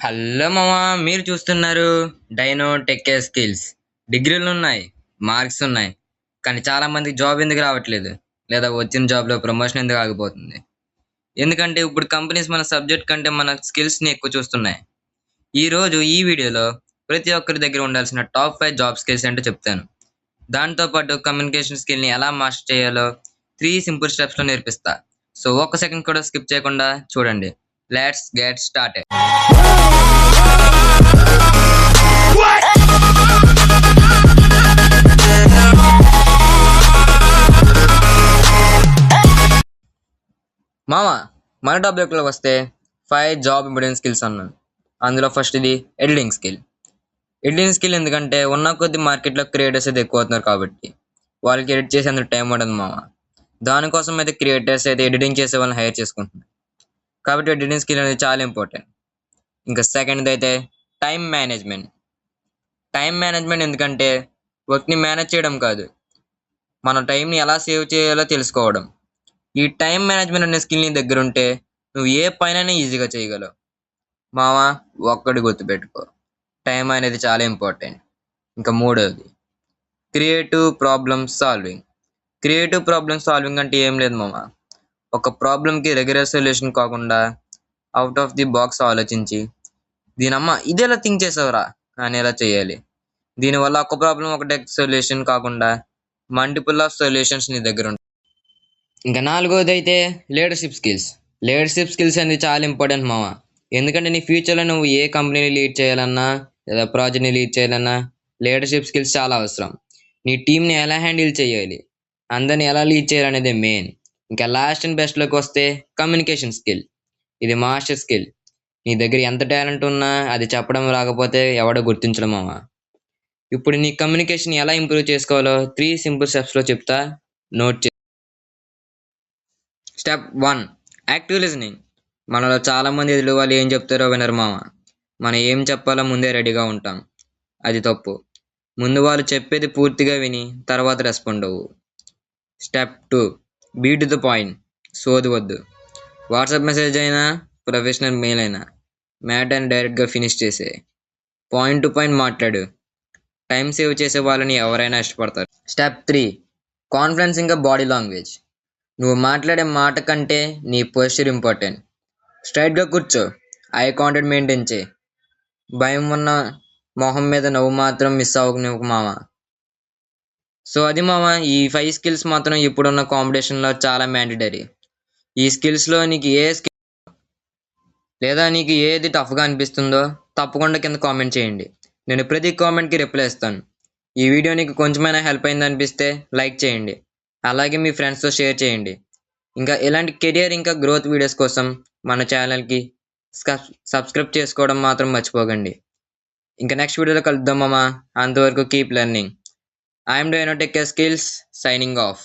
Hello మామా, మీరు చూస్తున్నారు డైనో టెక్ స్కిల్స్. డిగ్రీలు ఉన్నాయి, మార్క్స్ ఉన్నాయి, కానీ చాలా మందికి జాబ్ ఎందుకు రావట్లేదు, లేదా వచ్చిన జాబ్లో ప్రమోషన్ ఎందుకు ఆగిపోతుంది? ఎందుకంటే ఇప్పుడు కంపెనీస్ మన సబ్జెక్ట్ కంటే మన స్కిల్స్ని ఎక్కువ చూస్తున్నాయి. ఈరోజు ఈ వీడియోలో ప్రతి ఒక్కరి దగ్గర ఉండాల్సిన టాప్ 5 జాబ్ స్కిల్స్ ఏంటో చెప్తాను. దాంతోపాటు కమ్యూనికేషన్ స్కిల్ని ఎలా మాస్టర్ చేయాలో 3 సింపుల్ స్టెప్స్లో నేర్పిస్తా. సో ఒక్క సెకండ్ కూడా స్కిప్ చేయకుండా చూడండి. Let's get started. మామ, మన టాపిక్లోకి వస్తే 5 జాబ్ ఇంపార్టెంట్ స్కిల్స్ అన్నాను. అందులో ఫస్ట్ ఇది ఎడిటింగ్ స్కిల్. ఎడిటింగ్ స్కిల్ ఎందుకంటే ఉన్న కొద్ది మార్కెట్లో క్రియేటర్స్ అయితే ఎక్కువ అవుతున్నారు కాబట్టి వాళ్ళకి ఎడిట్ చేసేందుకు టైం ఉండదు మామ. దానికోసం అయితే క్రియేటర్స్ అయితే ఎడిటింగ్ చేసే వాళ్ళని హైర్ చేసుకుంటున్నారు. కాబట్టి ఎడిటింగ్ స్కిల్ అనేది చాలా ఇంపార్టెంట్. ఇంకా సెకండ్ది అయితే టైం మేనేజ్మెంట్. టైం మేనేజ్మెంట్ ఎందుకంటే వర్క్ని మేనేజ్ చేయడం కాదు, మన టైంని ఎలా సేవ్ చేయాలో తెలుసుకోవడం. ఈ టైం మేనేజ్మెంట్ అనే స్కిల్ నీ దగ్గర ఉంటే నువ్వు ఏ పనైనా ఈజీగా చేయగలవు. మావా, ఒక్కటి గుర్తుపెట్టుకో, టైం అనేది చాలా ఇంపార్టెంట్. ఇంకా మూడవది creative problem solving. Creative problem solving అంటే ఏం లేదు మామ, ఒక ప్రాబ్లంకి రెగ్యులర్ సొల్యూషన్ కాకుండా అవుట్ ఆఫ్ ది బాక్స్ ఆలోచించి దీనమ్మ ఇదేలా థింక్ చేసావురా అని ఎలా చేయాలి. దీనివల్ల ఒక ప్రాబ్లం ఒకటే సొల్యూషన్ కాకుండా మల్టిపుల్ ఆఫ్ సొల్యూషన్స్ నీ దగ్గర ఉంటాయి. ఇంకా నాలుగోది అయితే లీడర్షిప్ స్కిల్స్. లీడర్షిప్ స్కిల్స్ అనేది చాలా ఇంపార్టెంట్ మామ. ఎందుకంటే నీ ఫ్యూచర్లో నువ్వు ఏ కంపెనీని లీడ్ చేయాలన్నా లేదా ప్రాజెక్ట్ని లీడ్ చేయాలన్నా లీడర్షిప్ స్కిల్స్ చాలా అవసరం. నీ టీంని ఎలా హ్యాండిల్ చేయాలి, అందరిని ఎలా లీడ్ చేయాలనేది మెయిన్. ఇంకా లాస్ట్ అండ్ బెస్ట్లోకి వస్తే కమ్యూనికేషన్ స్కిల్. ఇది మాస్టర్ స్కిల్. నీ దగ్గర ఎంత టాలెంట్ ఉన్నా అది చెప్పడం రాకపోతే ఎవడో గుర్తించడం మామ. ఇప్పుడు నీ కమ్యూనికేషన్ ఎలా ఇంప్రూవ్ చేసుకోవాలో 3 సింపుల్ స్టెప్స్లో చెప్తా, నోట్ చే. Step 1, active listening. మనలో చాలామంది ఎదురు వాళ్ళు ఏం చెప్తారో వినరు మామ. మనం ఏం చెప్పాలో ముందే రెడీగా ఉంటాం. అది తప్పు. ముందు వాళ్ళు చెప్పేది పూర్తిగా విని తర్వాత రెస్పాండ్ అవ్వు. Step 2, be to the point. సోది వద్దు. వాట్సాప్ మెసేజ్ అయినా ప్రొఫెషనల్ మెయిల్ అయినా మ్యాటర్ని డైరెక్ట్గా ఫినిష్ చేసే. పాయింట్ టు పాయింట్ మాట్లాడు. టైం సేవ్ చేసే వాళ్ళని ఎవరైనా ఇష్టపడతారు. స్టెప్ 3, కాన్ఫిడెన్స్ ఇంకా బాడీ లాంగ్వేజ్. నువ్వు మాట్లాడే మాట కంటే నీ పోస్చర్ ఇంపార్టెంట్. స్ట్రైట్గా కూర్చో, ఐ కాంటాక్ట్ మెయింటైన్ చేయి. భయం ఉన్న మొహం మీద నవ్వు మాత్రం మిస్ అవ్వకు మామ. సో అది మామ, ఈ 5 స్కిల్స్ మాత్రం ఇప్పుడున్న కాంపిటీషన్లో చాలా మ్యాండేటరీ. ఈ స్కిల్స్లో నీకు ఏ స్కిల్ లేదా నీకు ఏది టఫ్గా అనిపిస్తుందో తప్పకుండా కింద కామెంట్ చేయండి. నేను ప్రతి కామెంట్కి రిప్లై ఇస్తాను. ఈ వీడియో నీకు కొంచెమైనా హెల్ప్ అయింది అనిపిస్తే లైక్ చేయండి, అలాగే మీ ఫ్రెండ్స్తో షేర్ చేయండి. ఇంకా ఇలాంటి కెరియర్ ఇంకా గ్రోత్ వీడియోస్ కోసం మన ఛానల్కి సబ్స్క్రైబ్ చేసుకోవడం మాత్రం మర్చిపోకండి. ఇంకా నెక్స్ట్ వీడియోలో కలుద్దాం మామ. అంతవరకు keep learning. I'm dino tech skills signing off.